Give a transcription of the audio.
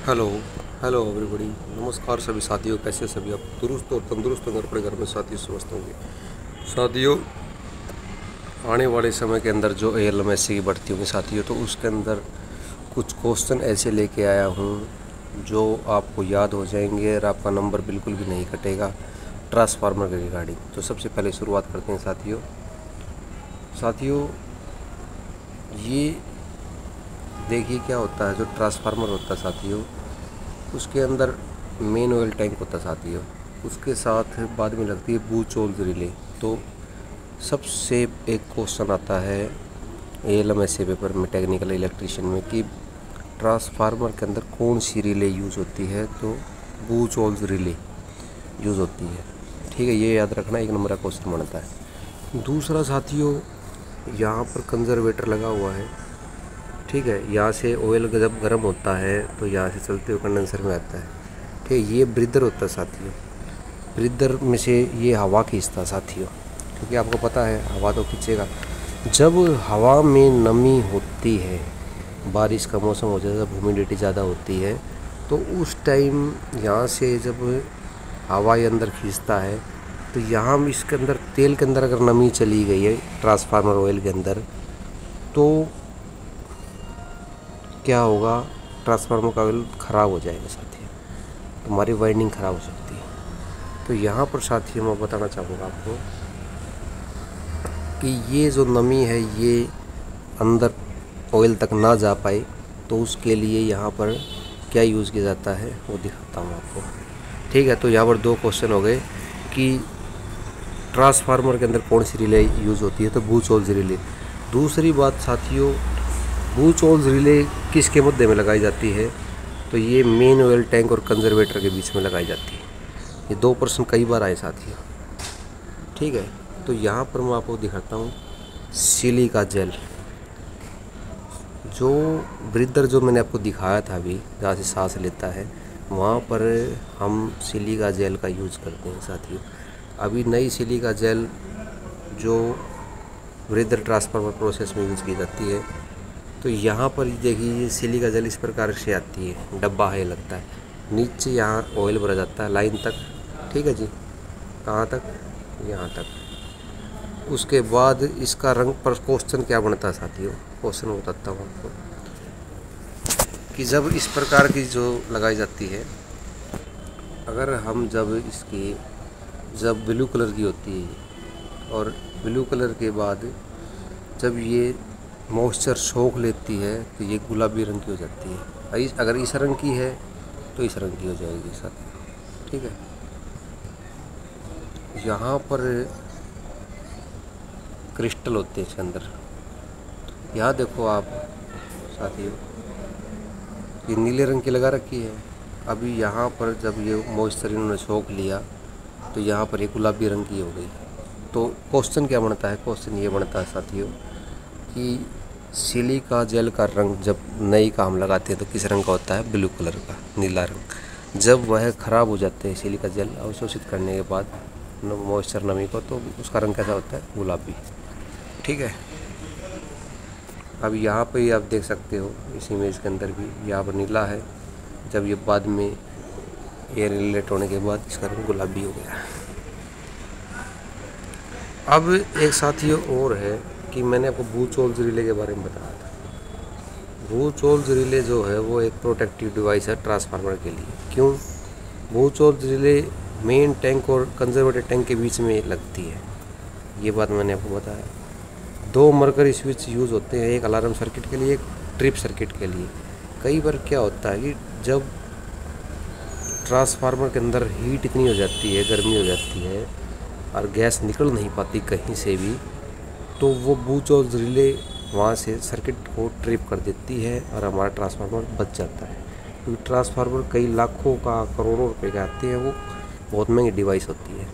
Hello hello everybody. नमस्कार सभी साथियों, कैसे सभी आप दुरुस्त और तंदुरुस्त होंगे अपने घर में साथियों स्वस्थ होंगे। साथियों, आने वाले समय के अंदर जो ALMSC की भर्ती होगी साथियों, तो उसके अंदर कुछ क्वेश्चन ऐसे लेके आया हूँ जो आपको याद हो जाएंगे और आपका नंबर बिल्कुल भी नहीं कटेगा ट्रांसफार्मर के रिगार्डिंग। तो सबसे पहले शुरुआत करते हैं साथियों ये देखिए क्या होता है। जो ट्रांसफार्मर होता है साथियों, उसके अंदर मेन ऑयल टैंक होता है साथियों, उसके साथ बाद में लगती है बूच होल्स रिले। तो सबसे एक क्वेश्चन आता है ALMSC पेपर में, टेक्निकल इलेक्ट्रिशियन में, कि ट्रांसफार्मर के अंदर कौन सी रिले यूज़ होती है। तो बूच होल्स रिले यूज़ होती है। ठीक है, ये याद रखना, एक नंबर का क्वेश्चन बनता है। दूसरा साथियों, यहाँ पर कंजर्वेटर लगा हुआ है। ठीक है, यहाँ से ऑयल जब गर्म होता है तो यहाँ से चलते हुए कंडेंसर में आता है। ठीक है, ये ब्रीदर होता है साथियों। ब्रीदर में से ये हवा खींचता है साथियों, क्योंकि आपको पता है हवा तो खींचेगा। जब हवा में नमी होती है, बारिश का मौसम हो जाता है, जब ह्यूमिडिटी ज़्यादा होती है, तो उस टाइम यहाँ से जब हवा ये अंदर खींचता है, तो यहाँ इसके अंदर तेल के अंदर अगर नमी चली गई है ट्रांसफार्मर ऑयल के अंदर, तो क्या होगा, ट्रांसफार्मर का ऑयल ख़राब हो जाएगा साथियों, तुम्हारी वाइंडिंग ख़राब हो सकती है। तो यहाँ पर साथियों मैं बताना चाहूँगा आपको कि ये जो नमी है ये अंदर ऑयल तक ना जा पाए, तो उसके लिए यहाँ पर क्या यूज़ किया जाता है वो दिखाता हूँ आपको। ठीक है, तो यहाँ पर दो क्वेश्चन हो गए कि ट्रांसफार्मर के अंदर कौन सी रिले यूज़ होती है, तो बूच होल्स रिले। दूसरी बात साथियों, बूच होल्स रिले किसके मुद्दे में लगाई जाती है, तो ये मेन ऑयल टैंक और कंजर्वेटर के बीच में लगाई जाती है। ये दो प्रश्न कई बार आए साथियों। ठीक है, तो यहाँ पर मैं आपको दिखाता हूँ सिलिका जेल। जो ब्रीदर जो मैंने आपको दिखाया था अभी, जहाँ से सांस लेता है, वहाँ पर हम सिलिका जेल का यूज़ करते हैं साथियों। अभी नई सिलिका जेल जो ब्रीदर ट्रांसफार्मर प्रोसेस में यूज़ की जाती है, तो यहाँ पर देखिए ये सिलिका जेल इस प्रकार से आती है, डब्बा है लगता है, नीचे यहाँ ऑयल भरा जाता है लाइन तक। ठीक है जी, कहाँ तक, यहाँ तक। उसके बाद इसका रंग पर क्वेश्चन क्या बनता है साथियों, क्वेश्चन बताता हूँ आपको कि जब इस प्रकार की जो लगाई जाती है, अगर हम जब ब्लू कलर की होती है, और ब्लू कलर के बाद जब ये मॉइस्चर सोख लेती है तो ये गुलाबी रंग की हो जाती है। अगर इस रंग की है तो इस रंग की हो जाएगी साथियों। ठीक है, यहाँ पर क्रिस्टल होते हैं इसके अंदर। यहाँ देखो आप साथियों, ये नीले रंग की लगा रखी है। अभी यहाँ पर जब ये मॉइस्चर इन्होंने सोख लिया तो यहाँ पर एक गुलाबी रंग की हो गई। तो क्वेश्चन क्या बनता है, क्वेश्चन ये बनता है साथियों कि सिलिका जेल का रंग जब नई का हम लगाते हैं तो किस रंग का होता है, ब्लू कलर का, नीला रंग। जब वह ख़राब हो जाते हैं सिलिका जेल अवशोषित करने के बाद मॉइस्चर नमी को, तो उसका रंग कैसा होता है, गुलाबी। ठीक है, अब यहाँ पे आप देख सकते हो इस इमेज के अंदर भी, यहाँ पर नीला है, जब ये बाद में एयर इनलेट होने के बाद इसका रंग गुलाबी हो गया। अब एक साथियों और है कि मैंने आपको बूच होल्स रिले के बारे में बताया था। बूच होल्स रिले जो है वो एक प्रोटेक्टिव डिवाइस है ट्रांसफार्मर के लिए। क्यों, बूच होल्स रिले मेन टैंक और कंजर्वेटर टैंक के बीच में लगती है, ये बात मैंने आपको बताया। दो मरकरी स्विच यूज़ होते हैं, एक अलार्म सर्किट के लिए, एक ट्रिप सर्किट के लिए। कई बार क्या होता है कि जब ट्रांसफार्मर के अंदर हीट इतनी हो जाती है, गर्मी हो जाती है, और गैस निकल नहीं पाती कहीं से भी, तो वो बूच होल्स रिले वहाँ से सर्किट को ट्रिप कर देती है और हमारा ट्रांसफार्मर बच जाता है। क्योंकि ट्रांसफार्मर कई लाखों का, करोड़ों रुपए के आते हैं, वो बहुत महंगी डिवाइस होती है।